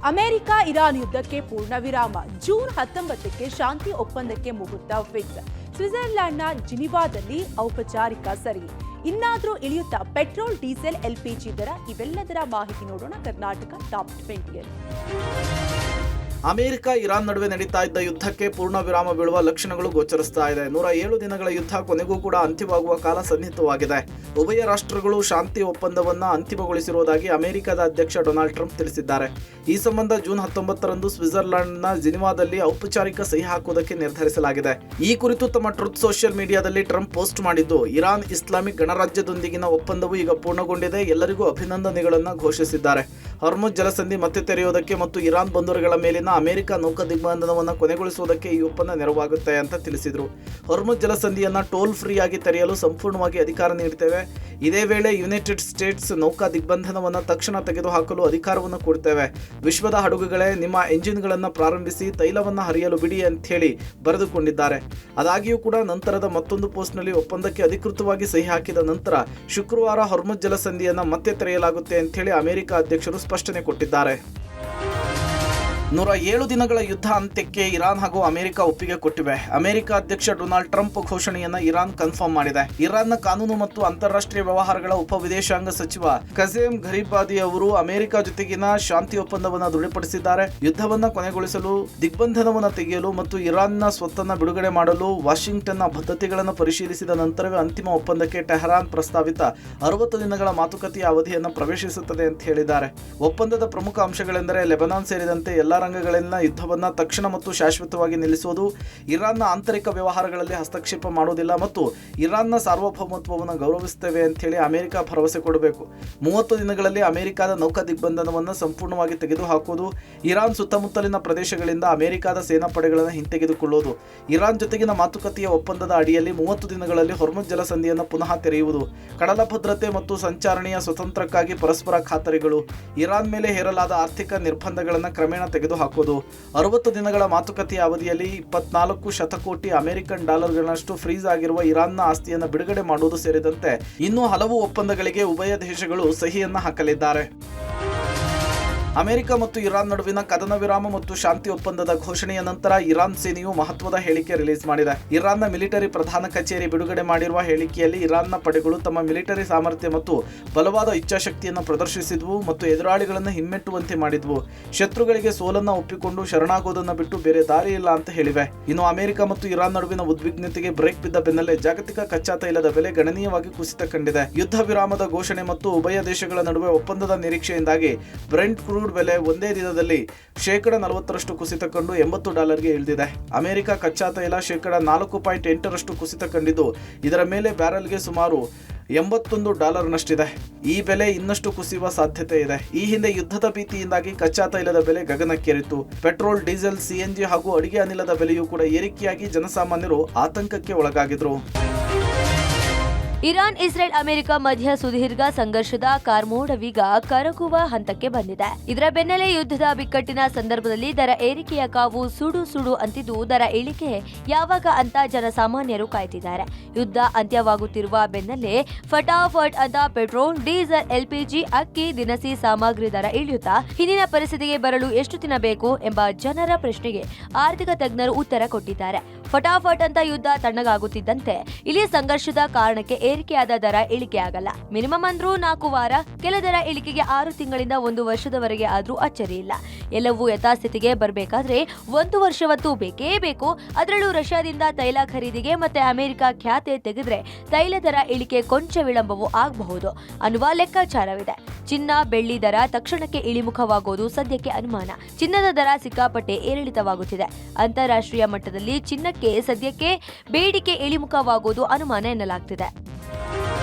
America Iran ಯುದ್ಧಕ್ಕೆ ಪೂರ್ಣ ವಿರಾಮ. ಜೂನ್ 19ಕ್ಕೆ ಶಾಂತಿ ಒಪ್ಪಂದಕ್ಕೆ ಮುಹೂರ್ತ ಫಿಕ್ಸ್. ಸ್ವಿಟ್ಜರ್ಲೆಂಡ್ನ ಜಿನಿವಾದಲ್ಲಿ ಔಪಚಾರಿಕ ಸರಿ. ಇನ್ನಾದರೂ ಇಳಿಯುತ್ತಾ ಪೆಟ್ರೋಲ್, ಡೀಸೆಲ್, LPG ದರ? ಇವೆಲ್ಲದರ ಮಾಹಿತಿ ನೋಡೋಣ ಕರ್ನಾಟಕ ಟಾಪ್ 20. ಅಮೆರಿಕ ಇರಾನ್ ನಡುವೆ ನಡೀತಾ ಇದ್ದ ಯುದ್ಧಕ್ಕೆ ಪೂರ್ಣ ವಿರಾಮ ಬೀಳುವ ಲಕ್ಷಣಗಳು ಗೋಚರಿಸ್ತಾ ಇದೆ. 107 ದಿನಗಳ ಯುದ್ಧ ಕೊನೆಗೂ ಕೂಡ ಅಂತ್ಯವಾಗುವ ಕಾಲ ಸನ್ನಿಹಿತವಾಗಿದೆ. ಉಭಯ ರಾಷ್ಟ್ರಗಳು ಶಾಂತಿ ಒಪ್ಪಂದವನ್ನು ಅಂತಿಮಗೊಳಿಸಿರುವುದಾಗಿ ಅಮೆರಿಕದ ಅಧ್ಯಕ್ಷ ಡೊನಾಲ್ಡ್ ಟ್ರಂಪ್ ತಿಳಿಸಿದ್ದಾರೆ. ಈ ಸಂಬಂಧ ಜೂನ್ 19ರಂದು ಸ್ವಿಟ್ಜರ್ಲೆಂಡ್ನ ಜಿನಿವಾದಲ್ಲಿ ಔಪಚಾರಿಕ ಸಹಿ ಹಾಕುವುದಕ್ಕೆ ನಿರ್ಧರಿಸಲಾಗಿದೆ. ಈ ಕುರಿತು ತಮ್ಮ ಟ್ರುತ್ ಸೋಷಿಯಲ್ ಮೀಡಿಯಾದಲ್ಲಿ ಟ್ರಂಪ್ ಪೋಸ್ಟ್ ಮಾಡಿದ್ದು, ಇರಾನ್ ಇಸ್ಲಾಮಿಕ್ ಗಣರಾಜ್ಯದೊಂದಿಗಿನ ಒಪ್ಪಂದವು ಈಗ ಪೂರ್ಣಗೊಂಡಿದೆ, ಎಲ್ಲರಿಗೂ ಅಭಿನಂದನೆಗಳನ್ನು ಘೋಷಿಸಿದ್ದಾರೆ. ಹಾರ್ಮುಜ್ ಜಲಸಂಧಿ ಮತ್ತೆ ತೆರೆಯುವುದಕ್ಕೆ ಮತ್ತು ಇರಾನ್ ಬಂದರುಗಳ ಮೇಲಿನ ಅಮೆರಿಕ ನೌಕಾ ದಿಗ್ಬಂಧನವನ್ನು ಕೊನೆಗೊಳಿಸುವುದಕ್ಕೆ ಈ ಒಪ್ಪಂದ ನೆರವಾಗುತ್ತೆ ಅಂತ ತಿಳಿಸಿದರು. ಹಾರ್ಮುಜ್ ಜಲಸಂಧಿಯನ್ನು ಟೋಲ್ ಫ್ರೀ ಆಗಿ ತೆರೆಯಲು ಸಂಪೂರ್ಣವಾಗಿ ಅಧಿಕಾರ ನೀಡುತ್ತೇವೆ. ಇದೇ ವೇಳೆ ಯುನೈಟೆಡ್ ಸ್ಟೇಟ್ಸ್ ನೌಕಾ ದಿಗ್ಬಂಧನವನ್ನು ತಕ್ಷಣ ತೆಗೆದುಹಾಕಲು ಅಧಿಕಾರವನ್ನು ಕೊಡುತ್ತೇವೆ. ವಿಶ್ವದ ಹಡಗುಗಳೇ, ನಿಮ್ಮ ಎಂಜಿನ್ಗಳನ್ನು ಪ್ರಾರಂಭಿಸಿ, ತೈಲವನ್ನು ಹರಿಯಲು ಬಿಡಿ ಅಂತ ಹೇಳಿ ಬರೆದುಕೊಂಡಿದ್ದಾರೆ. ಆದಾಗ್ಯೂ ಕೂಡ ನಂತರದ ಮತ್ತೊಂದು ಪೋಸ್ಟ್ನಲ್ಲಿ ಒಪ್ಪಂದಕ್ಕೆ ಅಧಿಕೃತವಾಗಿ ಸಹಿ ಹಾಕಿದ ನಂತರ ಶುಕ್ರವಾರ ಹಾರ್ಮುಜ್ ಜಲಸಂಧಿಯನ್ನು ಮತ್ತೆ ತೆರೆಯಲಾಗುತ್ತೆ ಅಂತ ಹೇಳಿ ಅಮೆರಿಕ ಅಧ್ಯಕ್ಷರು ಸ್ಪಷ್ಟನೆ ಕೊಟ್ಟಿದ್ದಾರೆ. 107 ದಿನಗಳ ಯುದ್ಧ ಅಂತ್ಯಕ್ಕೆ ಇರಾನ್ ಹಾಗೂ ಅಮೆರಿಕ ಒಪ್ಪಿಗೆ ಕೊಟ್ಟಿವೆ. ಅಮೆರಿಕ ಅಧ್ಯಕ್ಷ ಡೊನಾಲ್ಡ್ ಟ್ರಂಪ್ ಘೋಷಣೆಯನ್ನ ಇರಾನ್ ಕನ್ಫರ್ಮ್ ಮಾಡಿದೆ. ಇರಾನ್ನ ಕಾನೂನು ಮತ್ತು ಅಂತಾರಾಷ್ಟ್ರೀಯ ವ್ಯವಹಾರಗಳ ಉಪ ವಿದೇಶಾಂಗ ಸಚಿವ ಕಸೇಮ್ ಘರಿಬಾದಿ ಅವರು ಅಮೆರಿಕ ಜೊತೆಗಿನ ಶಾಂತಿ ಒಪ್ಪಂದವನ್ನು ದೃಢಪಡಿಸಿದ್ದಾರೆ. ಯುದ್ಧವನ್ನ ಕೊನೆಗೊಳಿಸಲು, ದಿಗ್ಬಂಧನವನ್ನು ತೆಗೆಯಲು ಮತ್ತು ಇರಾನ್ನ ಸ್ವತ್ತನ್ನು ಬಿಡುಗಡೆ ಮಾಡಲು ವಾಷಿಂಗ್ಟನ್ನ ಬದ್ಧತೆಗಳನ್ನು ಪರಿಶೀಲಿಸಿದ ನಂತರವೇ ಅಂತಿಮ ಒಪ್ಪಂದಕ್ಕೆ ಟೆಹರಾನ್ ಪ್ರಸ್ತಾವಿತ 60 ದಿನಗಳ ಮಾತುಕತೆಯ ಅವಧಿಯನ್ನು ಪ್ರವೇಶಿಸುತ್ತದೆ ಅಂತ ಹೇಳಿದ್ದಾರೆ. ಒಪ್ಪಂದದ ಪ್ರಮುಖ ಅಂಶಗಳೆಂದರೆ ಲೆಬನಾನ್ ಸೇರಿದಂತೆ ಎಲ್ಲ ರಂಗಗಳಲ್ಲಿನ ಯುದ್ಧವನ್ನು ತಕ್ಷಣ ಮತ್ತು ಶಾಶ್ವತವಾಗಿ ನಿಲ್ಲಿಸುವುದು, ಇರಾನ್ನ ಆಂತರಿಕ ವ್ಯವಹಾರಗಳಲ್ಲಿ ಹಸ್ತಕ್ಷೇಪ ಮಾಡುವುದಿಲ್ಲ ಮತ್ತು ಇರಾನ್ನ ಸಾರ್ವಭೌಮತ್ವವನ್ನು ಗೌರವಿಸುತ್ತೇವೆ ಅಂತ ಹೇಳಿ ಅಮೆರಿಕ ಭರವಸೆ ಕೊಡಬೇಕು. 30 ದಿನಗಳಲ್ಲಿ ಅಮೆರಿಕದ ನೌಕಾ ದಿಗ್ಬಂಧನವನ್ನು ಸಂಪೂರ್ಣವಾಗಿ ತೆಗೆದುಹಾಕುವುದು, ಇರಾನ್ ಸುತ್ತಮುತ್ತಲಿನ ಪ್ರದೇಶಗಳಿಂದ ಅಮೆರಿಕದ ಸೇನಾಪಡೆಗಳನ್ನು ಹಿಂತೆಗೆದುಕೊಳ್ಳುವುದು, ಇರಾನ್ ಜೊತೆಗಿನ ಮಾತುಕತೆಯ ಒಪ್ಪಂದದ ಅಡಿಯಲ್ಲಿ 30 ದಿನಗಳಲ್ಲಿ ಹಾರ್ಮುಜ್ ಜಲಸಂಧಿಯನ್ನು ಪುನಃ ತೆರೆಯುವುದು, ಕಡಲ ಭದ್ರತೆ ಮತ್ತು ಸಂಚಾರಣೆಯ ಸ್ವತಂತ್ರಕ್ಕಾಗಿ ಪರಸ್ಪರ ಖಾತರಿಗಳು, ಇರಾನ್ ಮೇಲೆ ಹೇರಲಾದ ಆರ್ಥಿಕ ನಿರ್ಬಂಧಗಳನ್ನು ಕ್ರಮೇಣ ತೆಗೆದುಹಾಕುವುದು, 60 ದಿನಗಳ ಮಾತುಕತೆಯ ಅವಧಿಯಲ್ಲಿ 24 ಶತಕೋಟಿ ಅಮೆರಿಕನ್ ಡಾಲರ್ಗಳಷ್ಟು ಫ್ರೀಸ್ ಆಗಿರುವ ಇರಾನ್ನ ಆಸ್ತಿಯನ್ನು ಬಿಡುಗಡೆ ಮಾಡುವುದು ಸೇರಿದಂತೆ ಇನ್ನೂ ಹಲವು ಒಪ್ಪಂದಗಳಿಗೆ ಉಭಯ ದೇಶಗಳು ಸಹಿಯನ್ನು ಹಾಕಲಿದ್ದಾರೆ. ಅಮೆರಿಕ ಮತ್ತು ಇರಾನ್ ನಡುವಿನ ಕದನ ವಿರಾಮ ಮತ್ತು ಶಾಂತಿ ಒಪ್ಪಂದದ ಘೋಷಣೆಯ ನಂತರ ಇರಾನ್ ಸೇನೆಯು ಮಹತ್ವದ ಹೇಳಿಕೆ ರಿಲೀಸ್ ಮಾಡಿದೆ. ಇರಾನ್ನ ಮಿಲಿಟರಿ ಪ್ರಧಾನ ಕಚೇರಿ ಬಿಡುಗಡೆ ಮಾಡಿರುವ ಹೇಳಿಕೆಯಲ್ಲಿ ಇರಾನ್ನ ಪಡೆಗಳು ತಮ್ಮ ಮಿಲಿಟರಿ ಸಾಮರ್ಥ್ಯ ಮತ್ತು ಬಲವಾದ ಇಚ್ಛಾಶಕ್ತಿಯನ್ನು ಪ್ರದರ್ಶಿಸಿದ್ವು ಮತ್ತು ಎದುರಾಳಿಗಳನ್ನು ಹಿಮ್ಮೆಟ್ಟುವಂತೆ ಮಾಡಿದ್ವು. ಶತ್ರುಗಳಿಗೆ ಸೋಲನ್ನು ಒಪ್ಪಿಕೊಂಡು ಶರಣಾಗೋದನ್ನು ಬಿಟ್ಟು ಬೇರೆ ದಾರಿ ಇಲ್ಲ ಅಂತ ಹೇಳಿವೆ. ಇನ್ನು ಅಮೆರಿಕ ಮತ್ತು ಇರಾನ್ ನಡುವಿನ ಉದ್ವಿಗ್ನತೆಗೆ ಬ್ರೇಕ್ ಬಿದ್ದ ಬೆನ್ನಲ್ಲೇ ಜಾಗತಿಕ ಕಚ್ಚಾ ತೈಲದ ಬೆಲೆ ಗಣನೀಯವಾಗಿ ಕುಸಿತ ಕಂಡಿದೆ. ಯುದ್ಧ ವಿರಾಮದ ಘೋಷಣೆ ಮತ್ತು ಉಭಯ ದೇಶಗಳ ನಡುವೆ ಒಪ್ಪಂದದ ನಿರೀಕ್ಷೆಯಿಂದಾಗಿ ಬ್ರೆಂಟ್ ಕ್ರೂಡ್ ಬೆಲೆ ಒಂದೇ ದಿನದಲ್ಲಿ 40% ಕುಸಿತ ಕಂಡು $80ಗೆ ಇಳಿದಿದೆ. ಅಮೆರಿಕ ಕಚ್ಚಾ ತೈಲ 4.8% ಕುಸಿತ ಕಂಡಿದ್ದು, ಇದರ ಮೇಲೆ ಬ್ಯಾರೆಲ್ಗೆ ಸುಮಾರು $81ನಷ್ಟಿದೆ. ಈ ಬೆಲೆ ಇನ್ನಷ್ಟು ಕುಸಿಯುವ ಸಾಧ್ಯತೆ ಇದೆ. ಈ ಹಿಂದೆ ಯುದ್ಧದ ಭೀತಿಯಿಂದಾಗಿ ಕಚ್ಚಾ ತೈಲದ ಬೆಲೆ ಗಗನಕ್ಕೇರಿತ್ತು. ಪೆಟ್ರೋಲ್, ಡೀಸೆಲ್, CNG ಹಾಗೂ ಅಡಿಗೆ ಅನಿಲದ ಬೆಲೆಯೂ ಕೂಡ ಏರಿಕೆಯಾಗಿ ಜನಸಾಮಾನ್ಯರು ಆತಂಕಕ್ಕೆ ಒಳಗಾಗಿದ್ರು. ಇರಾನ್, ಇಸ್ರೇಲ್, ಅಮೆರಿಕ ಮಧ್ಯ ಸುದೀರ್ಘ ಸಂಘರ್ಷದ ಕಾರ್ಮೋಡವೀಗ ಕರಗುವ ಹಂತಕ್ಕೆ ಬಂದಿದೆ. ಇದರ ಬೆನ್ನಲ್ಲೇ ಯುದ್ಧದ ಬಿಕ್ಕಟ್ಟಿನ ಸಂದರ್ಭದಲ್ಲಿ ದರ ಏರಿಕೆಯ ಕಾವು ಸುಡು ಸುಡು ಅಂತಿದ್ದು, ದರ ಇಳಿಕೆ ಯಾವಾಗ ಅಂತ ಜನಸಾಮಾನ್ಯರು ಕಾಯ್ತಿದ್ದಾರೆ. ಯುದ್ಧ ಅಂತ್ಯವಾಗುತ್ತಿರುವ ಬೆನ್ನಲ್ಲೇ ಫಟಾಫಟ್ ಅಂತ ಪೆಟ್ರೋಲ್, ಡೀಸೆಲ್, LPG, ಅಕ್ಕಿ, ದಿನಸಿ ಸಾಮಗ್ರಿ ದರ ಇಳಿಯುತ್ತಾ ಹಿಂದಿನ ಪರಿಸ್ಥಿತಿಗೆ ಬರಲು ಎಷ್ಟು ದಿನ ಬೇಕು ಎಂಬ ಜನರ ಪ್ರಶ್ನೆಗೆ ಆರ್ಥಿಕ ತಜ್ಞರು ಉತ್ತರ ಕೊಟ್ಟಿದ್ದಾರೆ. ಫಟಾಫಟ್ ಅಂತ ಯುದ್ಧ ತಣ್ಣಗಾಗುತ್ತಿದ್ದಂತೆ ಇಲ್ಲಿ ಸಂಘರ್ಷದ ಕಾರಣಕ್ಕೆ ಏರಿಕೆಯಾದ ದರ ಇಳಿಕೆಯಾಗಲ್ಲ. ಮಿನಿಮಮ್ ಅಂದ್ರೂ 4 ವಾರ, ಕೆಲ ದರ ಇಳಿಕೆಗೆ 6 ತಿಂಗಳಿಂದ 1 ವರ್ಷದವರೆಗೆ ಆದ್ರೂ ಅಚ್ಚರಿ ಇಲ್ಲ. ಎಲ್ಲವೂ ಯಥಾಸ್ಥಿತಿಗೆ ಬರಬೇಕಾದ್ರೆ 1 ವರ್ಷವಂತೂ ಬೇಕೇ ಬೇಕು. ಅದರಲ್ಲೂ ರಷ್ಯಾದಿಂದ ತೈಲ ಖರೀದಿಗೆ ಮತ್ತೆ ಅಮೆರಿಕ ಖ್ಯಾತೆ ತೆಗೆದ್ರೆ ತೈಲ ದರ ಇಳಿಕೆ ಕೊಂಚ ವಿಳಂಬವೂ ಆಗಬಹುದು ಅನ್ನುವ ಲೆಕ್ಕಾಚಾರವಿದೆ. ಚಿನ್ನ, ಬೆಳ್ಳಿ ದರ ತಕ್ಷಣಕ್ಕೆ ಇಳಿಮುಖವಾಗೋದು ಸದ್ಯಕ್ಕೆ ಅನುಮಾನ. ಚಿನ್ನದ ದರ ಸಿಕ್ಕಾಪಟ್ಟೆ ಏರಿಳಿತವಾಗುತ್ತಿದೆ. ಅಂತಾರಾಷ್ಟ್ರೀಯ ಮಟ್ಟದಲ್ಲಿ ಚಿನ್ನಕ್ಕೆ ಸದ್ಯಕ್ಕೆ ಬೇಡಿಕೆ ಇಳಿಮುಖವಾಗೋದು ಅನುಮಾನ ಎನ್ನಲಾಗ್ತಿದೆ.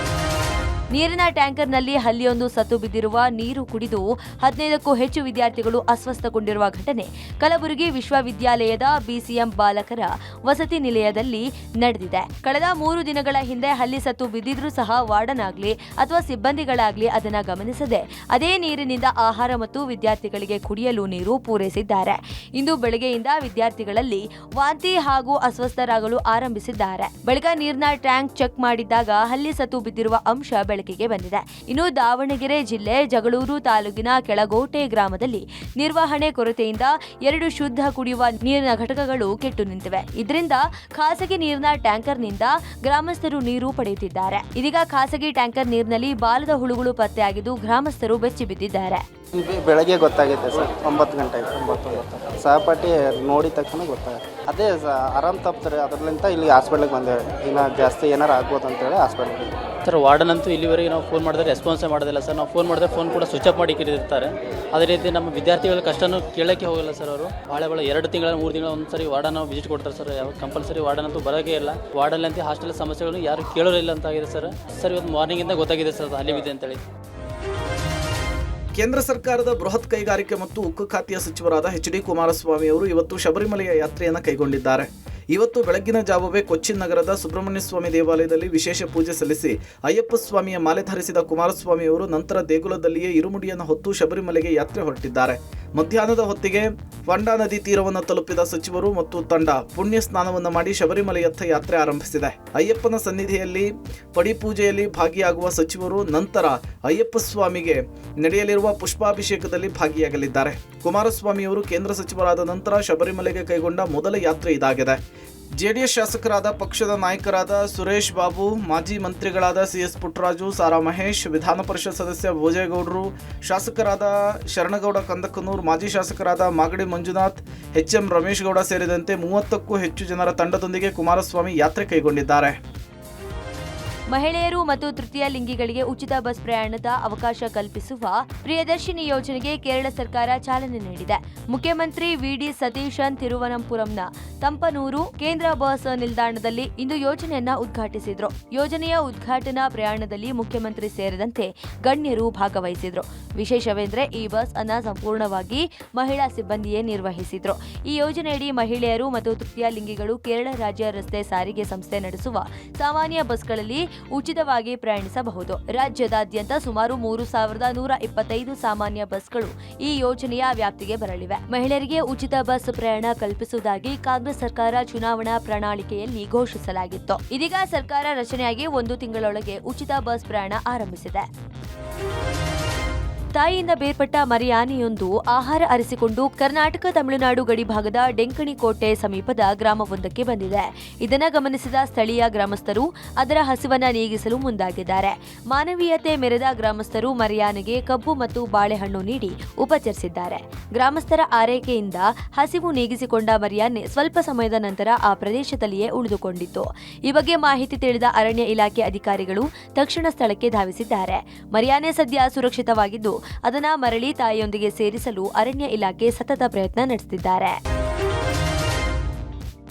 ನೀರಿನ ಟ್ಯಾಂಕರ್ನಲ್ಲಿ ಹಲ್ಲಿಯೊಂದು ಸತ್ತು ಬಿದ್ದಿರುವ ನೀರು ಕುಡಿದು 15ಕ್ಕೂ ಹೆಚ್ಚು ವಿದ್ಯಾರ್ಥಿಗಳು ಅಸ್ವಸ್ಥಗೊಂಡಿರುವ ಘಟನೆ ಕಲಬುರಗಿ ವಿಶ್ವವಿದ್ಯಾಲಯದ BCM ಬಾಲಕರ ವಸತಿ ನಿಲಯದಲ್ಲಿ ನಡೆದಿದೆ. ಕಳೆದ 3 ದಿನಗಳ ಹಿಂದೆ ಹಲ್ಲಿ ಸತ್ತು ಬಿದ್ದಿದ್ರೂ ಸಹ ವಾರ್ಡನ್ ಆಗ್ಲಿ ಅಥವಾ ಸಿಬ್ಬಂದಿಗಳಾಗ್ಲಿ ಅದನ್ನ ಗಮನಿಸದೆ ಅದೇ ನೀರಿನಿಂದ ಆಹಾರ ಮತ್ತು ವಿದ್ಯಾರ್ಥಿಗಳಿಗೆ ಕುಡಿಯಲು ನೀರು ಪೂರೈಸಿದ್ದಾರೆ. ಇಂದು ಬೆಳಗ್ಗೆಯಿಂದ ವಿದ್ಯಾರ್ಥಿಗಳಲ್ಲಿ ವಾಂತಿ ಹಾಗೂ ಅಸ್ವಸ್ಥರಾಗಲು ಆರಂಭಿಸಿದ್ದಾರೆ. ಬಳಿಕ ನೀರಿನ ಟ್ಯಾಂಕ್ ಚೆಕ್ ಮಾಡಿದ್ದಾಗ ಹಲ್ಲಿ ಸತ್ತು ಬಿದ್ದಿರುವ ಅಂಶ ಬೆಳಕಿಗೆ ಬಂದಿದೆ. ಇನ್ನು ದಾವಣಗೆರೆ ಜಿಲ್ಲೆ ಜಗಳೂರು ತಾಲೂಕಿನ ಕೆಳಗೋಟೆ ಗ್ರಾಮದಲ್ಲಿ ನಿರ್ವಹಣೆ ಕೊರತೆಯಿಂದ 2 ಶುದ್ಧ ಕುಡಿಯುವ ನೀರಿನ ಘಟಕಗಳು ಕೆಟ್ಟು ನಿಂತಿವೆ. ಇದರಿಂದ ಖಾಸಗಿ ನೀರಿನ ಟ್ಯಾಂಕರ್ನಿಂದ ಗ್ರಾಮಸ್ಥರು ನೀರು ಪಡೆಯುತ್ತಿದ್ದಾರೆ. ಇದೀಗ ಖಾಸಗಿ ಟ್ಯಾಂಕರ್ ನೀರಿನಲ್ಲಿ ಬಾಲದ ಹುಳುಗಳು ಪತ್ತೆಯಾಗಿದ್ದು ಗ್ರಾಮಸ್ಥರು ಬೆಚ್ಚಿ ಬಿದ್ದಿದ್ದಾರೆ. ಬೆಳಗ್ಗೆ ಗೊತ್ತಾಗುತ್ತೆ ಸರ್, 9 ಗಂಟೆಗೆ 9 ಸಹಪಾಠಿ ನೋಡಿದ ತಕ್ಷಣ ಗೊತ್ತಾಗುತ್ತೆ. ಅದೇ ಆರಾಮ್ ತಪ್ತಾರೆ, ಅದರಲ್ಲಿಂದ ಇಲ್ಲಿ ಹಾಸ್ಪಿಟ್ಲಿಗೆ ಬಂದೇವೆ. ಇನ್ನು ಜಾಸ್ತಿ ಏನಾರು ಆಗ್ಬೋದು ಅಂತೇಳಿ ಹಾಸ್ಪಿಟ್ಲಿಗೆ ಸರ್. ವಾರ್ಡನ್ ಅಂತೂ ಇಲ್ಲಿವರೆಗೆ ನಾವು ಫೋನ್ ಮಾಡಿದ್ರೆ ರೆಸ್ಪಾನ್ಸೇ ಮಾಡೋದಿಲ್ಲ ಸರ್. ನಾವು ಫೋನ್ ಮಾಡಿದ್ರೆ ಫೋನ್ ಕೂಡ ಸ್ವಿಚ್ ಆಫ್ ಮಾಡಿ ಇಟ್ಟಿರ್ತಾರೆ. ಅದೇ ರೀತಿ ನಮ್ಮ ವಿದ್ಯಾರ್ಥಿಗಳ ಕಷ್ಟನೂ ಕೇಳೋಕ್ಕೆ ಹೋಗಲ್ಲ ಸರ್. ಅವರು ಭಾಳ 2 ತಿಂಗಳ 3 ತಿಂಗಳ ಒಂದ್ಸರಿ ವಾರ್ಡನ್ ವಿಸಿಟ್ ಕೊಡ್ತಾರೆ ಸರ್. ಯಾವ ಕಂಪಲ್ಸರಿ ವಾರ್ಡನ್ ಅಂತೂ ಬರೋದೇ ಇಲ್ಲ. ವಾರ್ಡನ್ ಅಂತ ಹಾಸ್ಟೆಲ್ ಸಮಸ್ಯೆಗಳನ್ನು ಯಾರು ಕೇಳೋರಿಲ್ಲ ಅಂತ ಆಗಿದೆ ಸರ್. ಇವತ್ತು ಮಾರ್ನಿಂಗಿಂದ ಗೊತ್ತಾಗಿದೆ ಸರ್ ಅಲ್ಲಿವಿದೆ ಅಂತೇಳಿ. ಕೇಂದ್ರ ಸರ್ಕಾರದ ಬೃಹತ್ ಕೈಗಾರಿಕೆ ಮತ್ತು ಉಕ್ಕು ಖಾತೆಯ ಸಚಿವರಾದ ಎಚ್.ಡಿ. ಕುಮಾರಸ್ವಾಮಿ ಅವರು ಇವತ್ತು ಶಬರಿಮಲೆಯ ಯಾತ್ರೆಯನ್ನು ಕೈಗೊಂಡಿದ್ದಾರೆ. ಇವತ್ತು ಬೆಳಗ್ಗಿನ ಜಾವವೇ ಕೊಚ್ಚಿನ್ ನಗರದ ಸುಬ್ರಹ್ಮಣ್ಯ ಸ್ವಾಮಿ ದೇವಾಲಯದಲ್ಲಿ ವಿಶೇಷ ಪೂಜೆ ಸಲ್ಲಿಸಿ ಅಯ್ಯಪ್ಪ ಸ್ವಾಮಿಯ ಮಾಲೆ ಧರಿಸಿದ ಕುಮಾರಸ್ವಾಮಿ ಅವರು ನಂತರ ದೇಗುಲದಲ್ಲಿಯೇ ಇರುಮುಡಿಯನ್ನು ಹೊತ್ತು ಶಬರಿಮಲೆಗೆ ಯಾತ್ರೆ ಹೊರಟಿದ್ದಾರೆ. ಮಧ್ಯಾಹ್ನದ ಹೊತ್ತಿಗೆ ಪಂಡಾ ನದಿ ತೀರವನ್ನು ತಲುಪಿದ ಸಚಿವರು ಮತ್ತು ತಂಡ ಪುಣ್ಯ ಸ್ನಾನವನ್ನು ಮಾಡಿ ಶಬರಿಮಲೆಯತ್ತ ಯಾತ್ರೆ ಆರಂಭಿಸಿದೆ. ಅಯ್ಯಪ್ಪನ ಸನ್ನಿಧಿಯಲ್ಲಿ ಪಡಿಪೂಜೆಯಲ್ಲಿ ಭಾಗಿಯಾಗುವ ಸಚಿವರು ನಂತರ ಅಯ್ಯಪ್ಪ ಸ್ವಾಮಿಗೆ ನಡೆಯಲಿರುವ ಪುಷ್ಪಾಭಿಷೇಕದಲ್ಲಿ ಭಾಗಿಯಾಗಲಿದ್ದಾರೆ. ಕುಮಾರಸ್ವಾಮಿಯವರು ಕೇಂದ್ರ ಸಚಿವರಾದ ನಂತರ ಶಬರಿಮಲೆಗೆ ಕೈಗೊಂಡ ಮೊದಲ ಯಾತ್ರೆ ಇದಾಗಿದೆ. ಜೆಡಿಎಸ್ ಶಾಸಕರಾದ ಪಕ್ಷದ ನಾಯಕರಾದ ಸುರೇಶ್ ಬಾಬು, ಮಾಜಿ ಮಂತ್ರಿಗಳಾದ ಸಿ.ಎಸ್. ಪುಟ್ಟರಾಜು, ಸಾರಾ ಮಹೇಶ್, ವಿಧಾನ ಪರಿಷತ್ ಸದಸ್ಯ ಭೋಜೇಗೌಡರು, ಶಾಸಕರಾದ ಶರಣಗೌಡ ಕಂದಕನೂರ್, ಮಾಜಿ ಶಾಸಕರಾದ ಮಾಗಡಿ ಮಂಜುನಾಥ್, ಎಚ್.ಎಂ. ರಮೇಶ್ ಗೌಡ ಸೇರಿದಂತೆ 30ಕ್ಕೂ ಹೆಚ್ಚು ಜನರ ತಂಡದೊಂದಿಗೆ ಕುಮಾರಸ್ವಾಮಿ ಯಾತ್ರೆ ಕೈಗೊಂಡಿದ್ದಾರೆ. ಮಹಿಳೆಯರು ಮತ್ತು ತೃತೀಯ ಲಿಂಗಿಗಳಿಗೆ ಉಚಿತ ಬಸ್ ಪ್ರಯಾಣದ ಅವಕಾಶ ಕಲ್ಪಿಸುವ ಪ್ರಿಯದರ್ಶಿನಿ ಯೋಜನೆಗೆ ಕೇರಳ ಸರ್ಕಾರ ಚಾಲನೆ ನೀಡಿದೆ. ಮುಖ್ಯಮಂತ್ರಿ ವಿ.ಡಿ. ಸತೀಶನ್ ತಿರುವನಂತಪುರಂನ ತಂಪನೂರು ಕೇಂದ್ರ ಬಸ್ ನಿಲ್ದಾಣದಲ್ಲಿ ಇಂದು ಯೋಜನೆಯನ್ನ ಉದ್ಘಾಟಿಸಿದ್ರು. ಯೋಜನೆಯ ಉದ್ಘಾಟನಾ ಪ್ರಯಾಣದಲ್ಲಿ ಮುಖ್ಯಮಂತ್ರಿ ಸೇರಿದಂತೆ ಗಣ್ಯರು ಭಾಗವಹಿಸಿದ್ರು. ವಿಶೇಷವೆಂದರೆ ಈ ಬಸ್ ಅನ್ನ ಸಂಪೂರ್ಣವಾಗಿ ಮಹಿಳಾ ಸಿಬ್ಬಂದಿಯೇ ನಿರ್ವಹಿಸಿದ್ರು. ಈ ಯೋಜನೆಯಡಿ ಮಹಿಳೆಯರು ಮತ್ತು ತೃತೀಯ ಲಿಂಗಿಗಳು ಕೇರಳ ರಾಜ್ಯ ರಸ್ತೆ ಸಾರಿಗೆ ಸಂಸ್ಥೆ ನಡೆಸುವ ಸಾಮಾನ್ಯ ಬಸ್ಗಳಲ್ಲಿ ಉಚಿತವಾಗಿ ಪ್ರಯಾಣಿಸಬಹುದು. ರಾಜ್ಯದಾದ್ಯಂತ ಸುಮಾರು 3,125 ಸಾಮಾನ್ಯ ಬಸ್ಗಳು ಈ ಯೋಜನೆಯ ವ್ಯಾಪ್ತಿಗೆ ಬರಲಿವೆ. ಮಹಿಳೆಯರಿಗೆ ಉಚಿತ ಬಸ್ ಪ್ರಯಾಣ ಕಲ್ಪಿಸುವುದಾಗಿ ಕಾಂಗ್ರೆಸ್ ಸರ್ಕಾರ ಚುನಾವಣಾ ಪ್ರಣಾಳಿಕೆಯಲ್ಲಿ ಘೋಷಿಸಲಾಗಿತ್ತು. ಇದೀಗ ಸರ್ಕಾರ ರಚನೆಯಾಗಿ 1 ತಿಂಗಳೊಳಗೆ ಉಚಿತ ಬಸ್ ಪ್ರಯಾಣ ಆರಂಭಿಸಿದೆ. ತಾಯಿಯಿಂದ ಬೇರ್ಪಟ್ಟ ಮರಿಯಾನೆಯೊಂದು ಆಹಾರ ಅರಿಸಿಕೊಂಡು ಕರ್ನಾಟಕ ತಮಿಳುನಾಡು ಗಡಿಭಾಗದ ಡೆಂಕಣಿಕೋಟೆ ಸಮೀಪದ ಗ್ರಾಮವೊಂದಕ್ಕೆ ಬಂದಿದೆ. ಇದನ್ನು ಗಮನಿಸಿದ ಸ್ಥಳೀಯ ಗ್ರಾಮಸ್ಥರು ಅದರ ಹಸಿವನ್ನ ನೀಗಿಸಲು ಮುಂದಾಗಿದ್ದಾರೆ. ಮಾನವೀಯತೆ ಮೆರೆದ ಗ್ರಾಮಸ್ಥರು ಮರಿಯಾನೆಗೆ ಕಬ್ಬು ಮತ್ತು ಬಾಳೆಹಣ್ಣು ನೀಡಿ ಉಪಚರಿಸಿದ್ದಾರೆ. ಗ್ರಾಮಸ್ಥರ ಆರೈಕೆಯಿಂದ ಹಸಿವು ನೀಗಿಸಿಕೊಂಡ ಮರಿಯಾನೆ ಸ್ವಲ್ಪ ಸಮಯದ ನಂತರ ಆ ಪ್ರದೇಶದಲ್ಲಿಯೇ ಉಳಿದುಕೊಂಡಿತ್ತು. ಈ ಬಗ್ಗೆ ಮಾಹಿತಿ ತಿಳಿದ ಅರಣ್ಯ ಇಲಾಖೆ ಅಧಿಕಾರಿಗಳು ತಕ್ಷಣ ಸ್ಥಳಕ್ಕೆ ಧಾವಿಸಿದ್ದಾರೆ. ಮರಿಯಾನೆ ಸದ್ಯ ಸುರಕ್ಷಿತವಾಗಿದ್ದು ಅದನ್ನ ಮರಳಿ ತಾಯಿಯೊಂದಿಗೆ ಸೇರಿಸಲು ಅರಣ್ಯ ಇಲಾಖೆ ಸತತ ಪ್ರಯತ್ನ ನಡೆಸುತ್ತಿದ್ದಾರೆ.